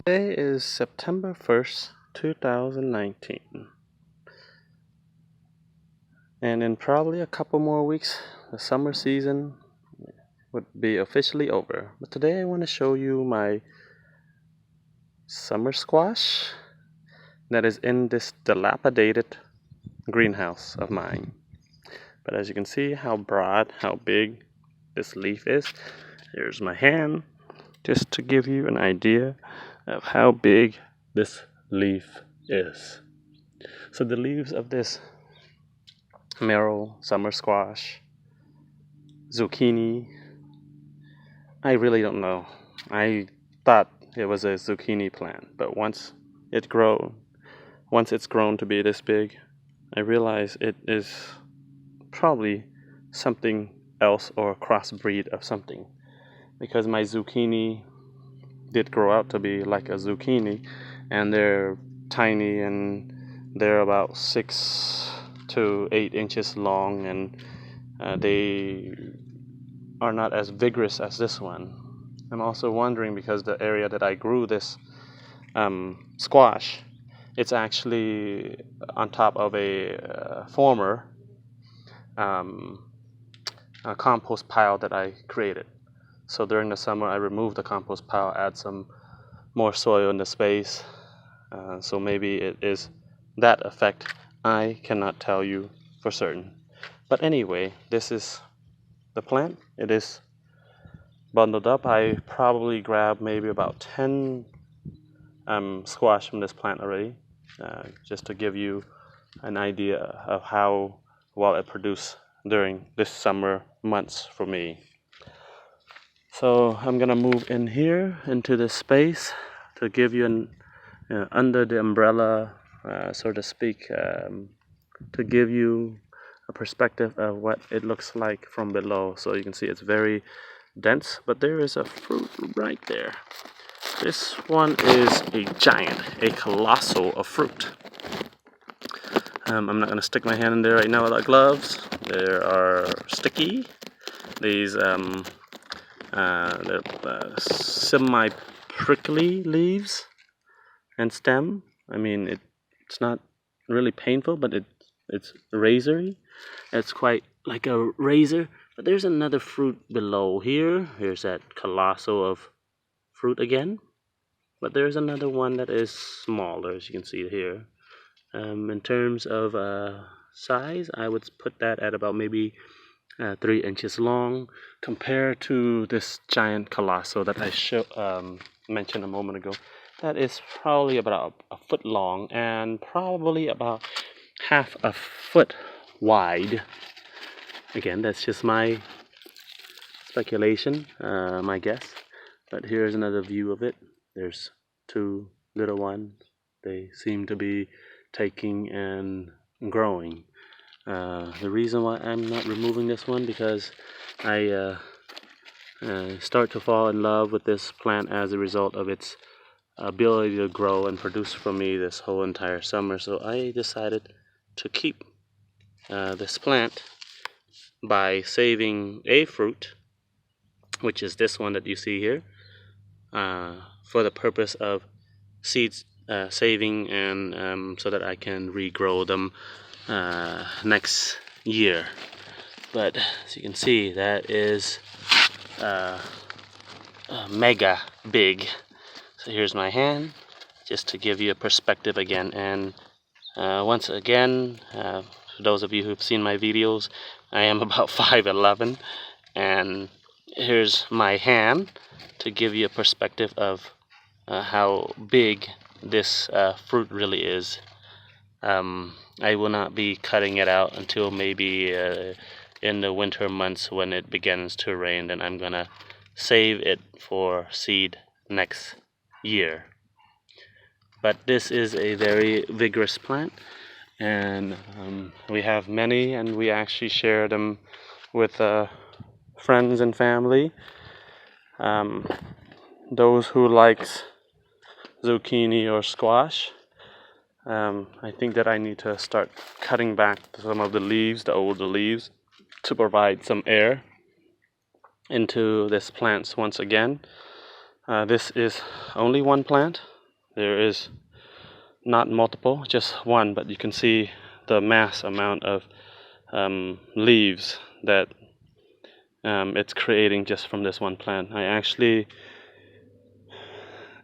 Today is September 1st, 2019. And in probably a couple more weeks, the summer season would be officially over. But today I want to show you my summer squash that is in this dilapidated greenhouse of mine. But as you can see how broad, how big this leaf is. Here's my hand, just to give you an idea of how big this leaf is. So the leaves of this marrow, summer squash, zucchini, I really don't know. I thought it was a zucchini plant, but once it's grown to be this big, I realize it is probably something else or a crossbreed of something, because my zucchini did grow out to be like a zucchini, and they're tiny and they're about 6 to 8 inches long, and they are not as vigorous as this one. I'm also wondering, because the area that I grew this squash, it's actually on top of a former a compost pile that I created. So during the summer I removed the compost pile, add some more soil in the space, so maybe it is that effect. I cannot tell you for certain. But anyway, this is the plant. It is bundled up. I probably grabbed maybe about 10 squash from this plant already, just to give you an idea of how well it produced during this summer months for me. So I'm gonna move in here into this space to give you an under the umbrella, so to speak, to give you a perspective of what it looks like from below. So you can see it's very dense, but there is a fruit right there. This one is a giant, a colossal of fruit. I'm not going to stick my hand in there right now without gloves. They are sticky. These semi-prickly leaves and stem. I mean, it's not really painful, but it's razory. It's quite like a razor. But there's another fruit below here. Here's that colossal of fruit again. But there's another one that is smaller, as you can see here. In terms of size, I would put that at about maybe 3 inches long, compared to this giant colossal that I mentioned a moment ago. That is probably about a foot long and probably about half a foot wide. Again, that's just my speculation, my guess. But here's another view of it. There's two little ones. They seem to be taking and growing. The reason why I'm not removing this one, because I start to fall in love with this plant as a result of its ability to grow and produce for me this whole entire summer. So I decided to keep this plant by saving a fruit, which is this one that you see here, for the purpose of seeds saving, and so that I can regrow them next year. But as you can see, that is mega big. So here's my hand, just to give you a perspective again. And once again, for those of you who've seen my videos, I am about 5'11", and here's my hand to give you a perspective of how big this fruit really is. I will not be cutting it out until maybe in the winter months when it begins to rain. Then I'm gonna save it for seed next year. But this is a very vigorous plant, and we have many, and we actually share them with friends and family. Those who likes zucchini or squash, I think that I need to start cutting back some of the leaves, the older leaves, to provide some air into this plant once again. This is only one plant, there is not multiple, just one, but you can see the mass amount of leaves that it's creating just from this one plant. I actually,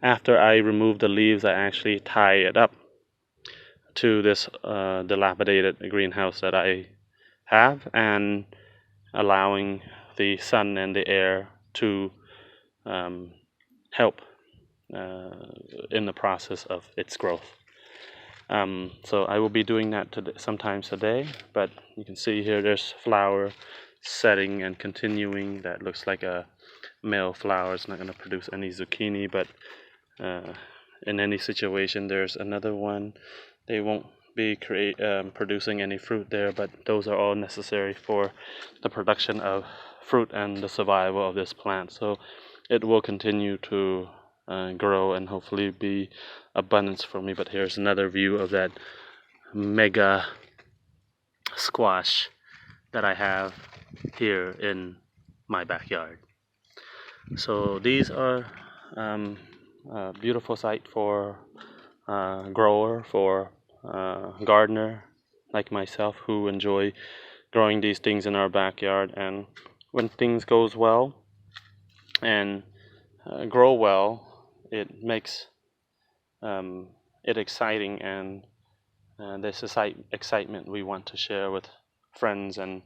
after I remove the leaves, I actually tie it up to this dilapidated greenhouse that I have, and allowing the sun and the air to help in the process of its growth. So I will be doing that sometimes today, but you can see here there's flower setting and continuing. That looks like a male flower. It's not going to produce any zucchini, but in any situation there's another one. They won't be producing any fruit there, but those are all necessary for the production of fruit and the survival of this plant. So it will continue to grow and hopefully be abundance for me. But here's another view of that mega squash that I have here in my backyard. So these are a beautiful site for grower, for gardener like myself who enjoy growing these things in our backyard. And when things goes well and grow well, it makes it exciting, and this is excitement we want to share with friends and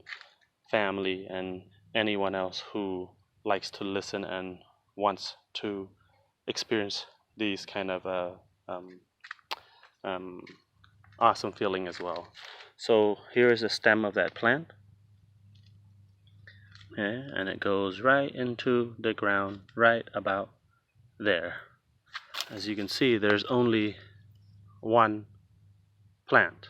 family and anyone else who likes to listen and wants to experience these kind of awesome feeling as well. So here is the stem of that plant, okay, and it goes right into the ground right about there. As you can see, there's only one plant,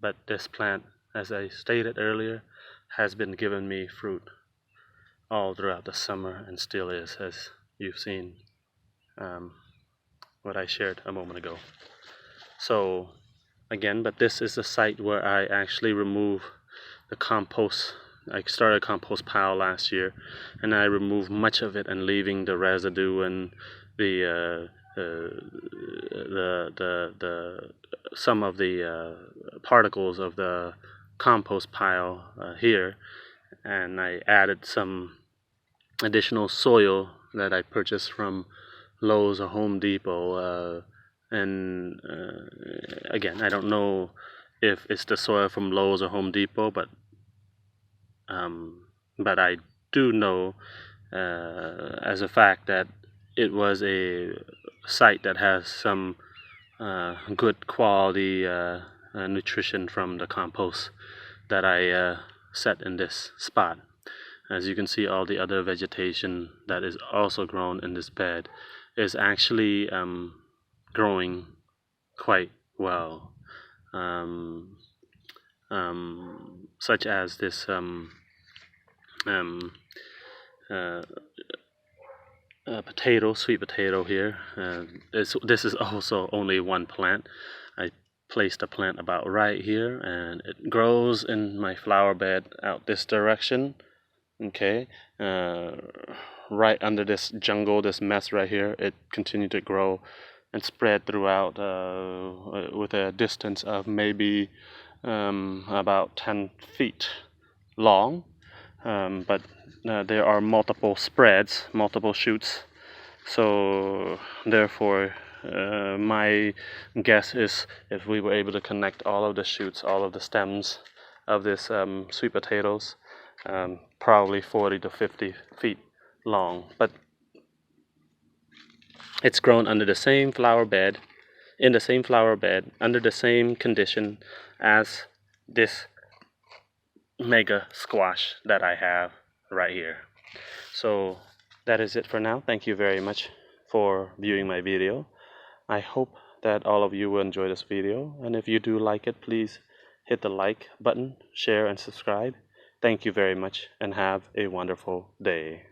but this plant, as I stated earlier, has been giving me fruit all throughout the summer and still is, as you've seen what I shared a moment ago. So again, but this is the site where I actually remove the compost. I started a compost pile last year, and I removed much of it and leaving the residue and the some of the particles of the compost pile here, and I added some additional soil that I purchased from Lowe's or Home Depot, and again, I don't know if it's the soil from Lowe's or Home Depot, but I do know as a fact that it was a site that has some good quality nutrition from the compost that I set in this spot. As you can see, all the other vegetation that is also grown in this bed is actually growing quite well, such as this potato, sweet potato here. This is also only one plant. I placed a plant about right here, and it grows in my flower bed out this direction. Okay, right under this jungle, this mess right here, it continued to grow and spread throughout with a distance of maybe about 10 feet long. But there are multiple spreads, multiple shoots. So therefore, my guess is if we were able to connect all of the shoots, all of the stems of this sweet potatoes, probably 40 to 50 feet long. But it's grown under the same flower bed, in the same flower bed, under the same condition as this mega squash that I have right here. So that is it for now. Thank you very much for viewing my video. I hope that all of you will enjoy this video, and if you do like it, please hit the like button, share and subscribe. Thank you very much, and have a wonderful day.